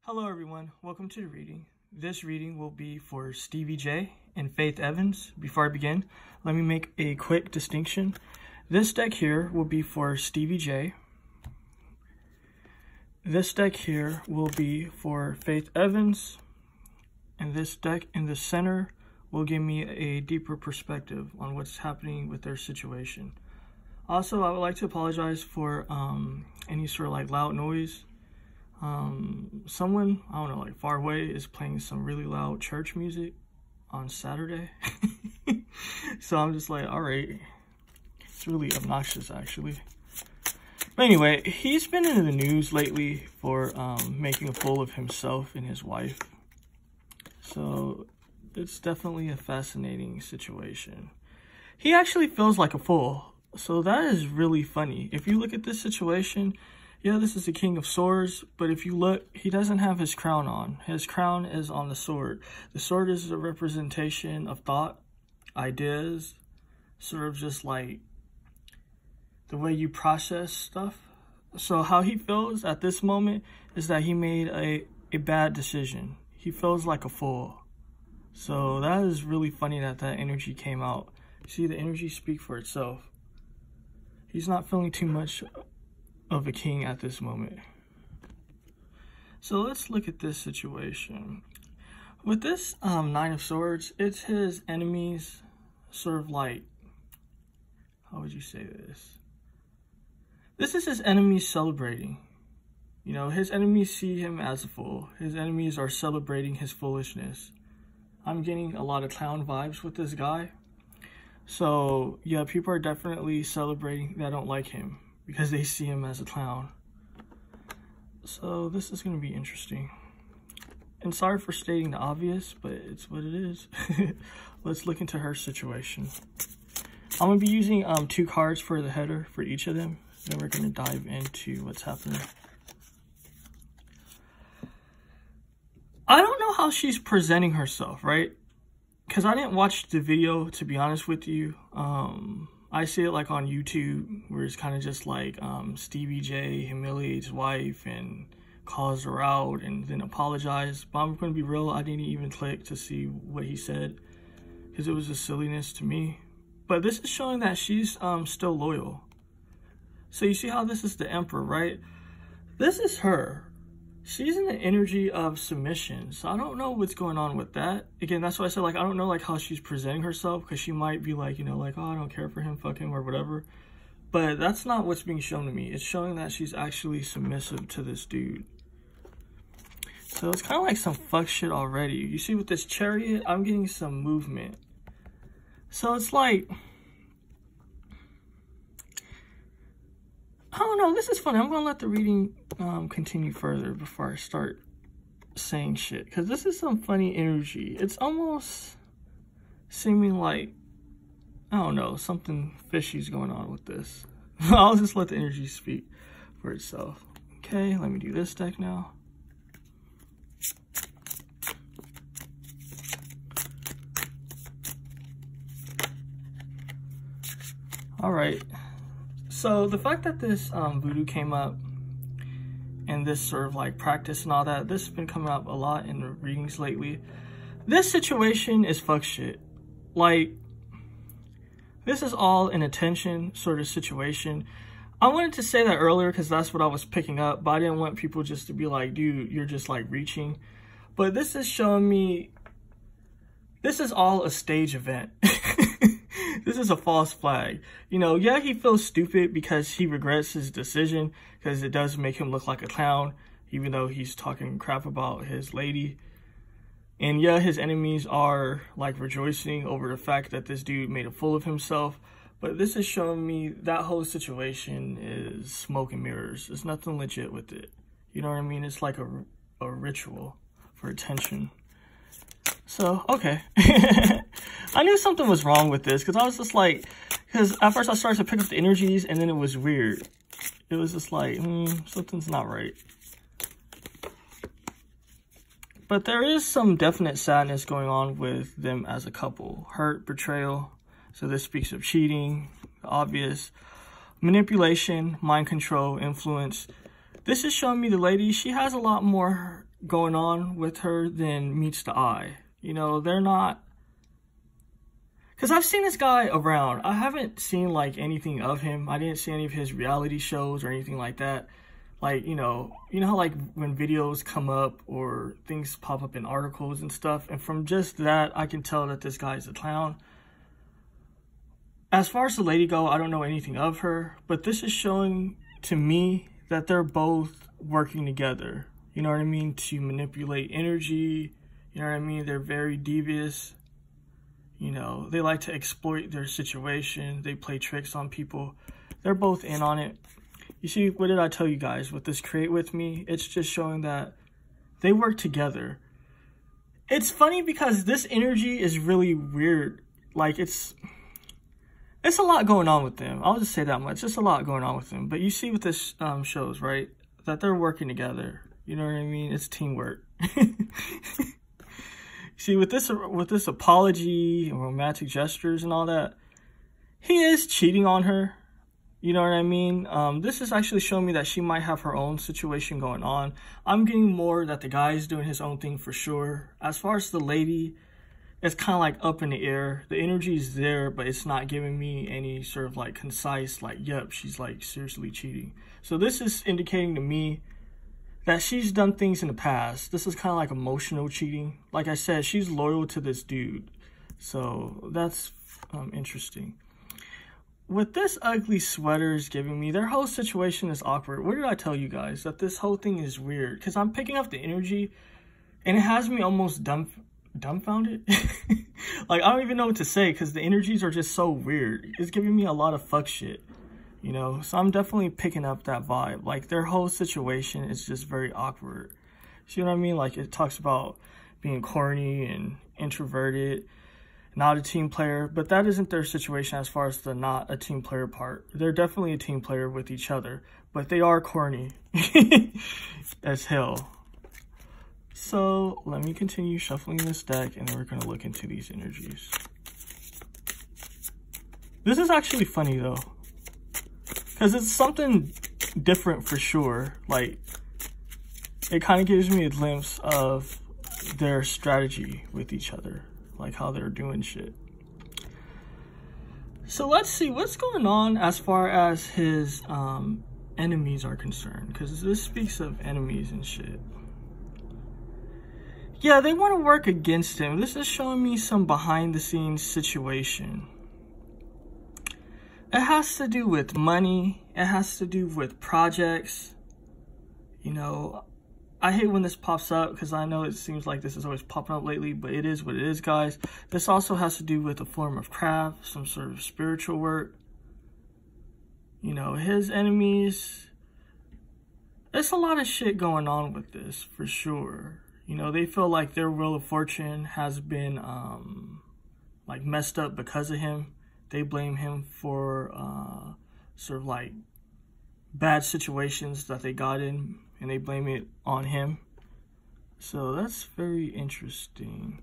Hello everyone, welcome to the reading. This reading will be for Stevie J and Faith Evans. Before I begin, let me make a quick distinction. This deck here will be for Stevie J. This deck here will be for Faith Evans. And this deck in the center will give me a deeper perspective on what's happening with their situation. Also, I would like to apologize for any sort of like loud noise. Someone, I don't know, like far away is playing some really loud church music on Saturday. So I'm just like, all right, it's really obnoxious actually. But anyway, he's been in the news lately for making a fool of himself and his wife. So it's definitely a fascinating situation. He actually feels like a fool. So that is really funny. If you look at this situation, yeah, this is the King of Swords, but if you look, he doesn't have his crown on. His crown is on the sword. The sword is a representation of thought, ideas, sort of just like the way you process stuff. So how he feels at this moment is that he made a bad decision. He feels like a fool. So that is really funny that that energy came out. See, the energy speak for itself. He's not feeling too much of a king at this moment. So let's look at this situation. With this Nine of Swords, it's his enemies sort of like, how would you say this? This is his enemies celebrating. You know, his enemies see him as a fool. His enemies are celebrating his foolishness. I'm getting a lot of clown vibes with this guy. So yeah, people are definitely celebrating that don't like him because they see him as a clown. So this is going to be interesting. And sorry for stating the obvious, but it's what it is. Let's look into her situation. I'm going to be using 2 cards for the header for each of them. Then we're going to dive into what's happening. I don't know how she's presenting herself, right? Because I didn't watch the video, to be honest with you. I see it like on YouTube, where it's kind of just like Stevie J humiliates his wife and calls her out and then apologizes. But I'm going to be real, I didn't even click to see what he said because it was a silliness to me. But this is showing that she's still loyal. So you see how this is the Emperor, right? This is her. She's in the energy of submission. So I don't know what's going on with that. Again, that's why I said, like, I don't know, like, how she's presenting herself. Because she might be like, you know, like, oh, I don't care for him, fuck him, or whatever. But that's not what's being shown to me. It's showing that she's actually submissive to this dude. So it's kind of like some fuck shit already. You see with this Chariot, I'm getting some movement. So it's like, I don't know, this is funny. I'm going to let the reading continue further before I start saying shit. Because this is some funny energy. It's almost seeming like, I don't know, something fishy's going on with this. I'll just let the energy speak for itself. Okay, let me do this deck now. All right. So the fact that this voodoo came up and this sort of like practice and all that, this has been coming up a lot in the readings lately. This situation is fuck shit. Like, this is all an attention sort of situation. I wanted to say that earlier because that's what I was picking up, but I didn't want people just to be like, dude, you're just like reaching. But this is showing me, this is all a stage event. This is a false flag. You know, yeah, he feels stupid because he regrets his decision because it does make him look like a clown, even though he's talking crap about his lady. And yeah, his enemies are like rejoicing over the fact that this dude made a fool of himself. But this is showing me that whole situation is smoke and mirrors. There's nothing legit with it. You know what I mean? It's like a ritual for attention. So, okay. I knew something was wrong with this because I was just like, because at first I started to pick up the energies and then it was weird. It was just like, something's not right. But there is some definite sadness going on with them as a couple. Hurt, betrayal. So this speaks of cheating, obvious. Manipulation, mind control, influence. This is showing me the lady, she has a lot more going on with her than meets the eye. You know, they're not... Because I've seen this guy around. I haven't seen, like, anything of him. I didn't see any of his reality shows or anything like that. Like, you know how, like, when videos come up or things pop up in articles and stuff, and from just that, I can tell that this guy is a clown. As far as the lady go, I don't know anything of her, but this is showing to me that they're both working together. You know what I mean? To manipulate energy. You know what I mean? They're very devious. You know, they like to exploit their situation. They play tricks on people. They're both in on it. You see, what did I tell you guys with this create with me? It's just showing that they work together. It's funny because this energy is really weird. Like, it's a lot going on with them. I'll just say that much. It's a lot going on with them. But you see what this shows, right? That they're working together. You know what I mean? It's teamwork. See, with this apology and romantic gestures and all that, he is cheating on her. You know what I mean? This is actually showing me that she might have her own situation going on. I'm getting more that the guy is doing his own thing for sure. As far as the lady, it's kind of like up in the air. The energy is there, but it's not giving me any sort of like concise, like, yep, she's like seriously cheating. So this is indicating to me that she's done things in the past. This is kind of like emotional cheating. Like I said, she's loyal to this dude. So that's interesting. What this ugly sweater is giving me, their whole situation is awkward. What did I tell you guys? That this whole thing is weird. Because I'm picking up the energy, and it has me almost dumbfounded. Like, I don't even know what to say, because the energies are just so weird. It's giving me a lot of fuck shit. You know, so I'm definitely picking up that vibe. Like, their whole situation is just very awkward. See what I mean? Like, it talks about being corny and introverted, not a team player, but that isn't their situation as far as the not a team player part. They're definitely a team player with each other, but they are corny as hell. So let me continue shuffling this deck, and then we're going to look into these energies. This is actually funny though, because it's something different for sure. Like, it kind of gives me a glimpse of their strategy with each other, like how they're doing shit. So let's see what's going on as far as his enemies are concerned, because this speaks of enemies and shit. Yeah, they want to work against him. This is showing me some behind the scenes situation. It has to do with money. It has to do with projects. You know, I hate when this pops up because I know it seems like this is always popping up lately, but it is what it is, guys. This also has to do with a form of craft, some sort of spiritual work. You know, his enemies. There's a lot of shit going on with this, for sure. You know, they feel like their wheel of fortune has been, like, messed up because of him. They blame him for, sort of, like, bad situations that they got in, and they blame it on him. So that's very interesting.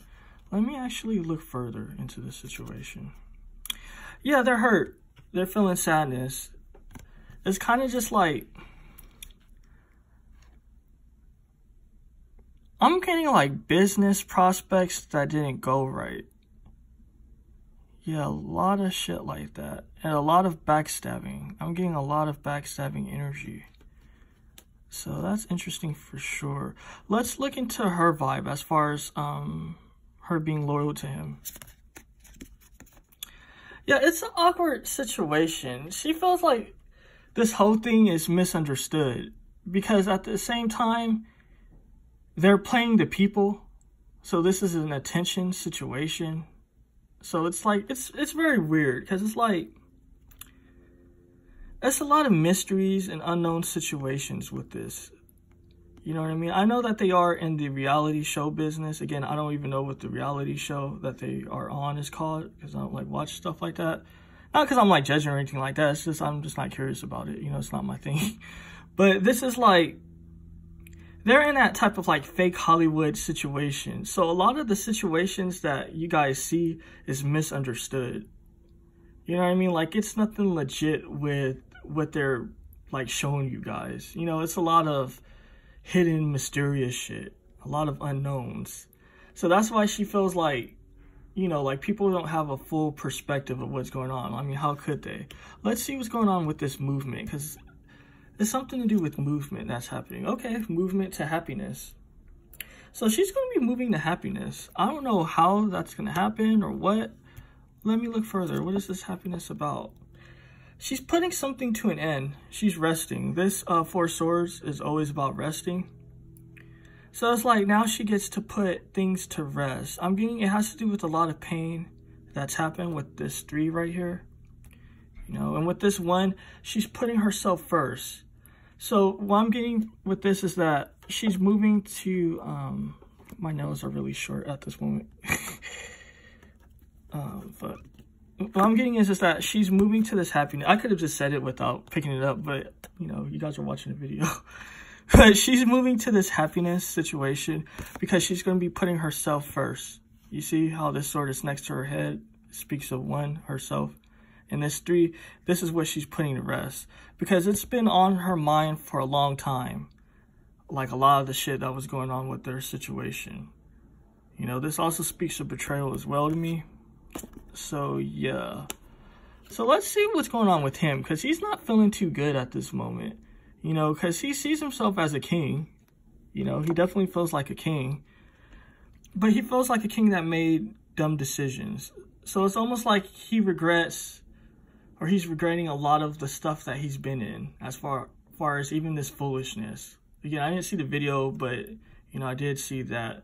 Let me actually look further into the situation. Yeah, they're hurt. They're feeling sadness. It's kind of just like, I'm getting like business prospects that didn't go right. Yeah, a lot of shit like that. And a lot of backstabbing. I'm getting a lot of backstabbing energy. So that's interesting for sure. Let's look into her vibe as far as her being loyal to him. Yeah, it's an awkward situation. She feels like this whole thing is misunderstood. Because at the same time, they're playing the people. So this is an attention situation. So it's like, it's very weird. Because it's like, it's a lot of mysteries and unknown situations with this. You know what I mean? I know that they are in the reality show business. Again, I don't even know what the reality show that they are on is called, because I don't like watch stuff like that. Not because I'm like judging or anything like that. It's just, I'm just not curious about it. You know, it's not my thing. But this is like, they're in that type of like fake Hollywood situation. So a lot of the situations that you guys see is misunderstood. You know what I mean? Like, it's nothing legit with what they're like showing you guys. You know, it's a lot of hidden mysterious shit. a lot of unknowns. So that's why she feels like, you know, like people don't have a full perspective of what's going on. I mean, how could they? Let's see what's going on with this movement, because it's something to do with movement that's happening. Okay, movement to happiness. So she's going to be moving to happiness. I don't know how that's going to happen or what. Let me look further. What is this happiness about? She's putting something to an end. She's resting. This Four Swords is always about resting. So it's like now she gets to put things to rest. I'm getting it has to do with a lot of pain that's happened with this 3 right here. You know, and with this 1, she's putting herself first. So what I'm getting with this is that she's moving to, my nails are really short at this moment. But what I'm getting is just that she's moving to this happiness. I could have just said it without picking it up, but you know, you guys are watching the video. But she's moving to this happiness situation because she's going to be putting herself first. You see how this sword is next to her head? It speaks of 1, herself. And this 3, this is what she's putting to rest. Because it's been on her mind for a long time. Like a lot of the shit that was going on with their situation. You know, this also speaks of betrayal as well to me. So, yeah. So let's see what's going on with him. Because he's not feeling too good at this moment. You know, because he sees himself as a king. You know, he definitely feels like a king. But he feels like a king that made dumb decisions. So it's almost like he regrets, or he's regretting a lot of the stuff that he's been in. As far as even this foolishness. Again, I didn't see the video, but, you know, I did see that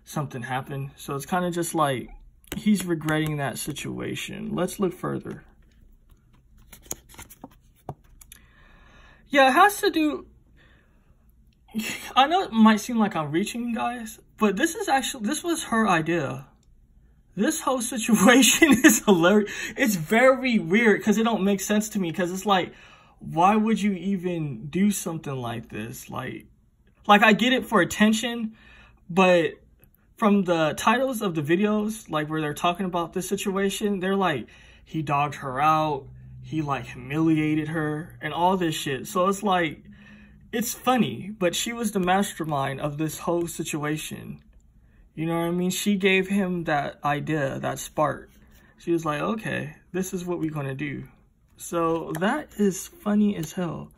something happened. So it's kind of just like he's regretting that situation. Let's look further. Yeah, it has to do... I know it might seem like I'm reaching, you guys, but this was her idea. This whole situation is hilarious. It's very weird because it don't make sense to me, because it's like, why would you even do something like this? Like I get it for attention, but from the titles of the videos, like where they're talking about this situation, they're like, he dogged her out. He like humiliated her and all this shit. So it's like, it's funny, but she was the mastermind of this whole situation. You know what I mean? She gave him that idea, that spark. She was like, okay, this is what we're going to do. So that is funny as hell.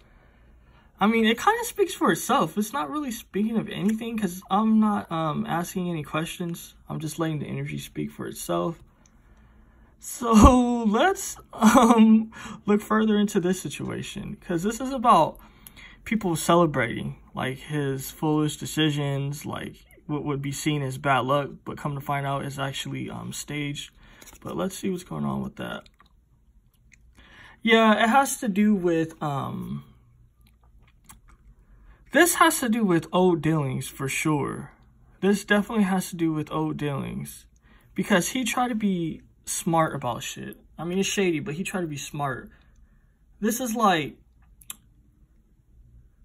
I mean, it kind of speaks for itself. It's not really speaking of anything because I'm not asking any questions. I'm just letting the energy speak for itself. So let's look further into this situation, because this is about people celebrating like his foolish decisions, like what would be seen as bad luck, but come to find out is actually staged. But let's see what's going on with that. Yeah, it has to do with this has to do with old dealings for sure. This definitely has to do with old dealings, because he tried to be smart about shit. I mean, it's shady, but he tried to be smart. This is like,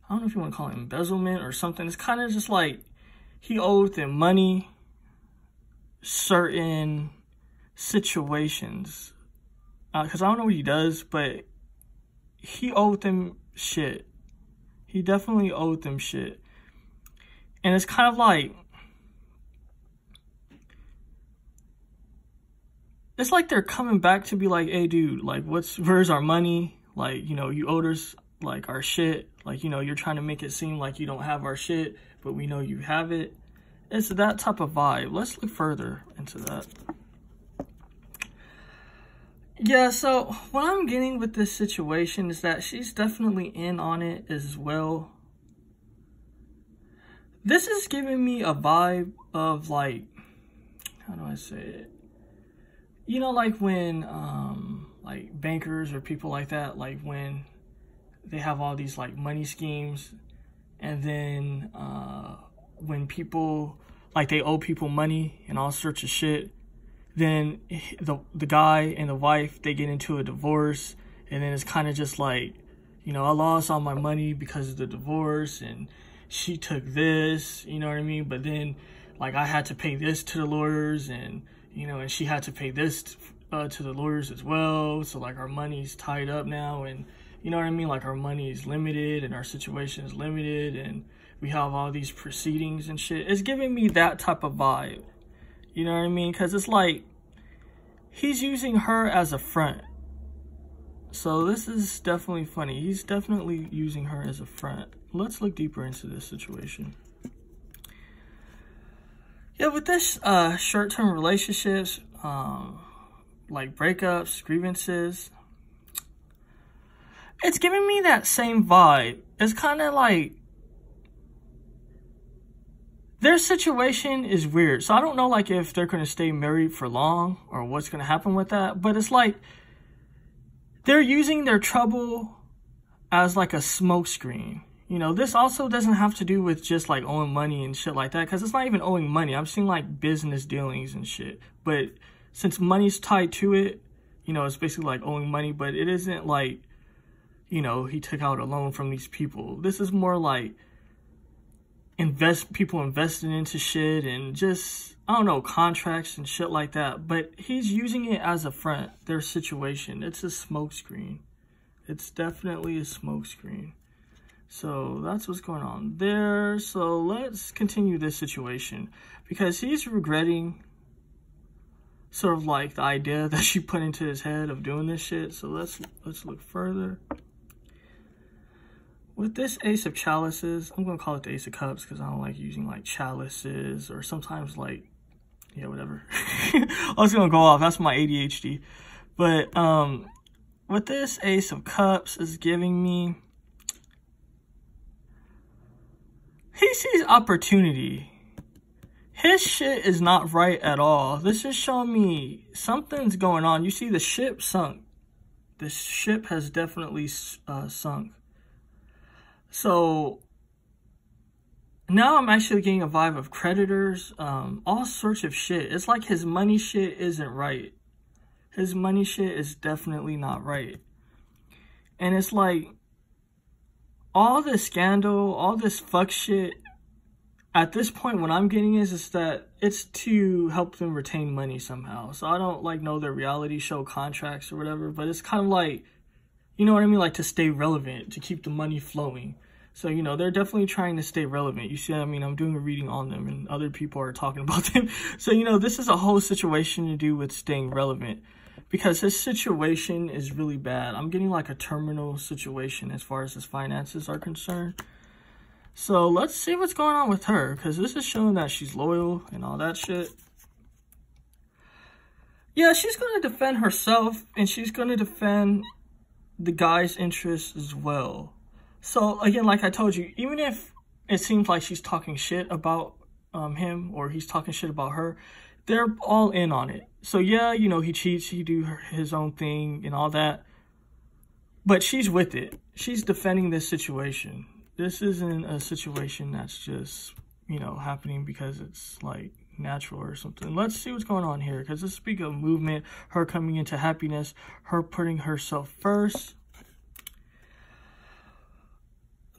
I don't know if you want to call it embezzlement or something. It's kind of just like he owed them money, certain situations. Because I don't know what he does, but he owed them shit. He definitely owed them shit. And it's kind of like, it's like they're coming back to be like, hey, dude, like, where's our money? Like, you know, you owed us, like, our shit. Like, you know, you're trying to make it seem like you don't have our shit, but we know you have it. It's that type of vibe. Let's look further into that. Yeah, so what I'm getting with this situation is that she's definitely in on it as well. This is giving me a vibe of, like, how do I say it? You know, like when, like bankers or people like that, like when they have all these like money schemes, and then when people, like they owe people money and all sorts of shit, then the guy and the wife, they get into a divorce, and then it's kind of just like, you know, I lost all my money because of the divorce, and she took this, you know what I mean? But then, like, I had to pay this to the lawyers, and you know, and she had to pay this to the lawyers as well. So, like, our money's tied up now, and, you know what I mean? Like, our money is limited, and our situation is limited, and we have all these proceedings and shit. It's giving me that type of vibe. You know what I mean? Because it's like, he's using her as a front. So this is definitely funny. He's definitely using her as a front. Let's look deeper into this situation. Yeah, with this short-term relationships, like breakups, grievances, it's giving me that same vibe. It's kind of like their situation is weird. So I don't know like if they're going to stay married for long or what's going to happen with that. But it's like they're using their trouble as like a smokescreen. You know, this also doesn't have to do with just like owing money and shit like that. Because it's not even owing money. I'm seeing like business dealings and shit. But since money's tied to it, you know, it's basically like owing money. But it isn't like, you know, he took out a loan from these people. This is more like people investing into shit and just, I don't know, contracts and shit like that. But he's using it as a front, their situation. It's a smokescreen. It's definitely a smokescreen. So that's what's going on there. So let's continue this situation because he's regretting sort of like the idea that she put into his head of doing this shit. So let's look further. With this Ace of Chalices, I'm going to call it the Ace of Cups because I don't like using like chalices or sometimes like, yeah, whatever. I was going to go off. That's my ADHD. But with this Ace of Cups is giving me, he sees opportunity. His shit is not right at all. This is showing me something's going on. You see the ship sunk. The ship has definitely sunk. So now I'm actually getting a vibe of creditors, all sorts of shit. It's like his money shit isn't right. His money shit is definitely not right. And it's like all this scandal, all this fuck shit, at this point what I'm getting is that it's to help them retain money somehow. So I don't like know their reality show contracts or whatever, but it's kind of like, you know what I mean? Like to stay relevant, to keep the money flowing. So, you know, they're definitely trying to stay relevant. You see what I mean? I'm doing a reading on them and other people are talking about them. So, you know, this is a whole situation to do with staying relevant because his situation is really bad. I'm getting like a terminal situation as far as his finances are concerned. So let's see what's going on with her because this is showing that she's loyal and all that shit. Yeah, she's going to defend herself and she's going to defend the guy's interests as well. So again, like I told you, even if it seems like she's talking shit about him or he's talking shit about her, they're all in on it. So yeah, you know, he cheats, he do his own thing and all that, but she's with it. She's defending this situation. This isn't a situation that's just, you know, happening because it's like natural or something. Let's see what's going on here because let's speak of movement, her coming into happiness, her putting herself first.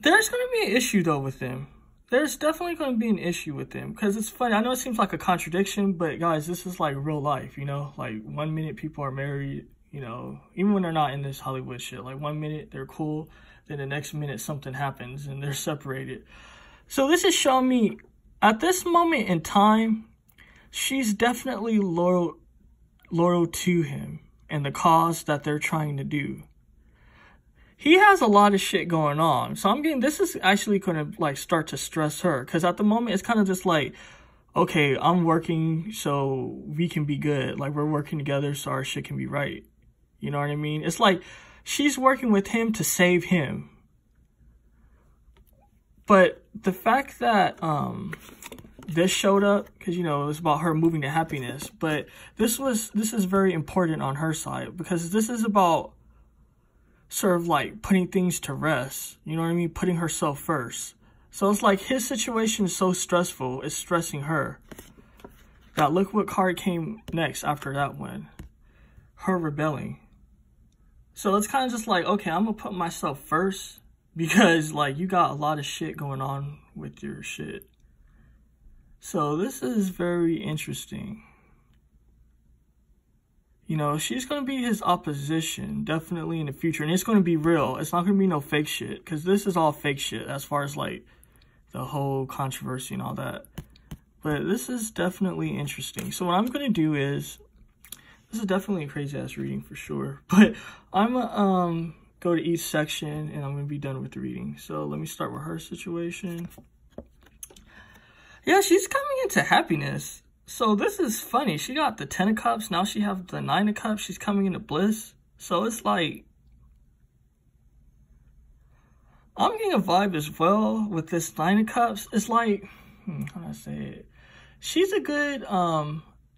There's going to be an issue, though, with them. There's definitely going to be an issue with them. Because it's funny. I know it seems like a contradiction. But, guys, this is like real life, you know? Like, 1 minute people are married, you know? Even when they're not in this Hollywood shit. Like, 1 minute they're cool. Then the next minute something happens and they're separated. So this is showing me, at this moment in time, she's definitely loyal to him and the cause that they're trying to do. He has a lot of shit going on. So I'm getting, this is actually going to like start to stress her. Because at the moment, it's kind of just like, okay, I'm working so we can be good. Like we're working together so our shit can be right. You know what I mean? It's like she's working with him to save him. But the fact that this showed up, because, you know, it was about her moving to happiness. But this is very important on her side. Because this is about sort of like putting things to rest, you know what I mean? Putting herself first. So it's like his situation is so stressful, it's stressing her. Now look what card came next after that one. Her rebelling. So it's kind of just like, okay, I'm gonna put myself first because like you got a lot of shit going on with your shit. So this is very interesting. You know, she's going to be his opposition, definitely in the future. And it's going to be real. It's not going to be no fake shit. Because this is all fake shit as far as, like, the whole controversy and all that. But this is definitely interesting. So what I'm going to do is, this is definitely a crazy ass reading for sure. But I'm going to go to each section and I'm going to be done with the reading. So let me start with her situation. Yeah, she's coming into happiness. So this is funny. She got the 10 of Cups. Now she has the 9 of Cups. She's coming into bliss. So it's like, I'm getting a vibe as well with this 9 of Cups. It's like, how do I say it? She's a good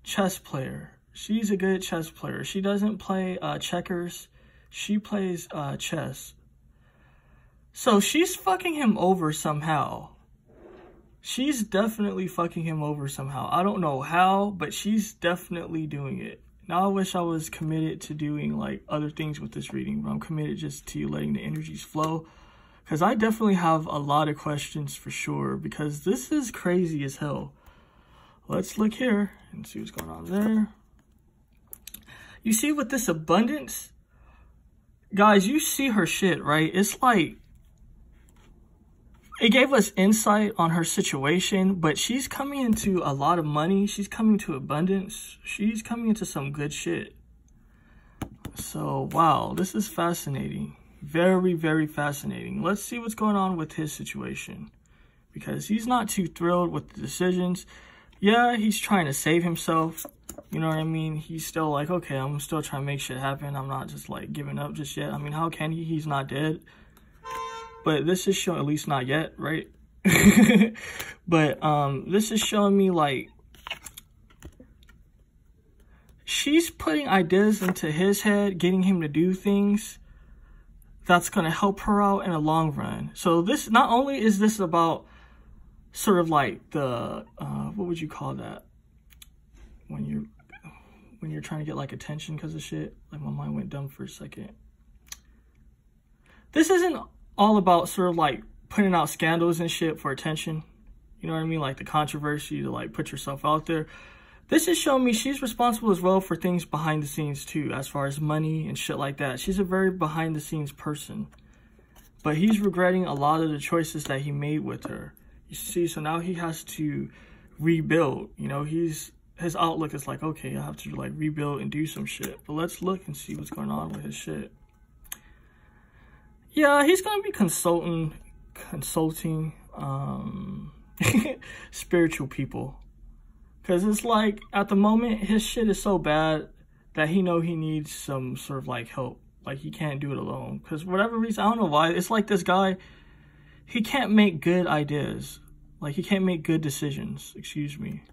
chess player. She's a good chess player. She doesn't play checkers. She plays chess. So she's fucking him over somehow. She's definitely fucking him over somehow. I don't know how, but she's definitely doing it. Now I wish I was committed to doing like other things with this reading, but I'm committed just to letting the energies flow. Because I definitely have a lot of questions for sure, because this is crazy as hell. Let's look here and see what's going on there. You see with this abundance, guys, you see her shit, right? It's like, it gave us insight on her situation, but she's coming into a lot of money. She's coming to abundance. She's coming into some good shit. So, wow, this is fascinating. Very, very fascinating. Let's see what's going on with his situation, because he's not too thrilled with the decisions. Yeah, he's trying to save himself. You know what I mean? He's still like, okay, I'm still trying to make shit happen. I'm not just like giving up just yet. I mean, how can he? He's not dead. But this is showing, at least not yet, right? But this is showing me like she's putting ideas into his head, getting him to do things that's going to help her out in the long run. So this, not only is this about sort of like the, what would you call that? When you're trying to get like attention because of shit. Like my mind went dumb for a second. This isn't all about sort of like putting out scandals and shit for attention. You know what I mean? Like the controversy to like put yourself out there. This is showing me she's responsible as well for things behind the scenes too, as far as money and shit like that. She's a very behind the scenes person. But he's regretting a lot of the choices that he made with her. You see, so now he has to rebuild. You know, his outlook is like, okay, I have to like rebuild and do some shit. But let's look and see what's going on with his shit. Yeah, he's gonna be consulting spiritual people. Because it's like, at the moment, his shit is so bad that he needs some sort of like help. Like he can't do it alone. Because whatever reason, I don't know why. It's like this guy, he can't make good ideas. Like he can't make good decisions, excuse me.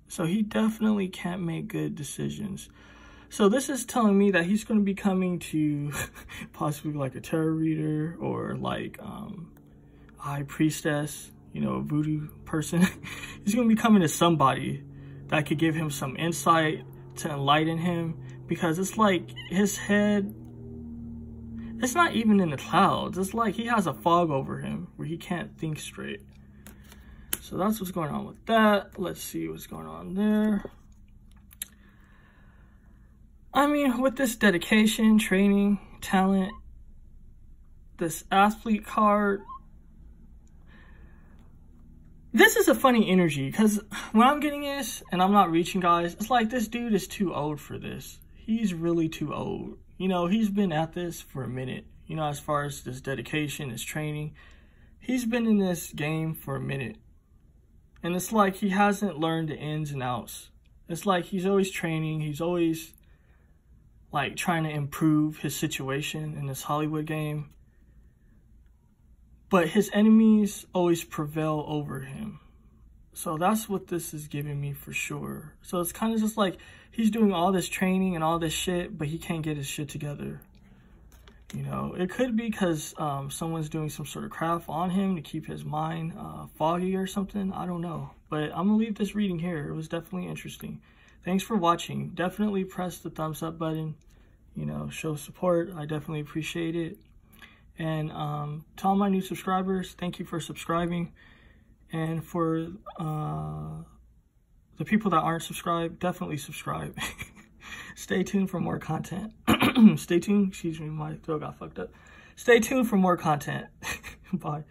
So he definitely can't make good decisions. So this is telling me that he's going to be coming to possibly like a tarot reader or like a high priestess, you know, a voodoo person. He's going to be coming to somebody that could give him some insight to enlighten him, because it's like his head, it's not even in the clouds. It's like he has a fog over him where he can't think straight. So that's what's going on with that. Let's see what's going on there. I mean, with this dedication, training, talent, this athlete card, this is a funny energy, because when I'm getting this and I'm not reaching, guys, it's like this dude is too old for this. He's really too old. You know, he's been at this for a minute. You know, as far as this dedication, this training, he's been in this game for a minute. And it's like he hasn't learned the ins and outs. It's like he's always training. He's always like trying to improve his situation in this Hollywood game. But his enemies always prevail over him. So that's what this is giving me for sure. So it's kind of just like he's doing all this training and all this shit, but he can't get his shit together. You know, it could be because someone's doing some sort of craft on him to keep his mind foggy or something. I don't know. But I'm going to leave this reading here. It was definitely interesting. Thanks for watching. Definitely press the thumbs up button. You know, show support. I definitely appreciate it. And to all my new subscribers, thank you for subscribing. And for the people that aren't subscribed, definitely subscribe. Stay tuned for more content. Stay tuned. Excuse me, my throat got fucked up. Stay tuned for more content. Bye.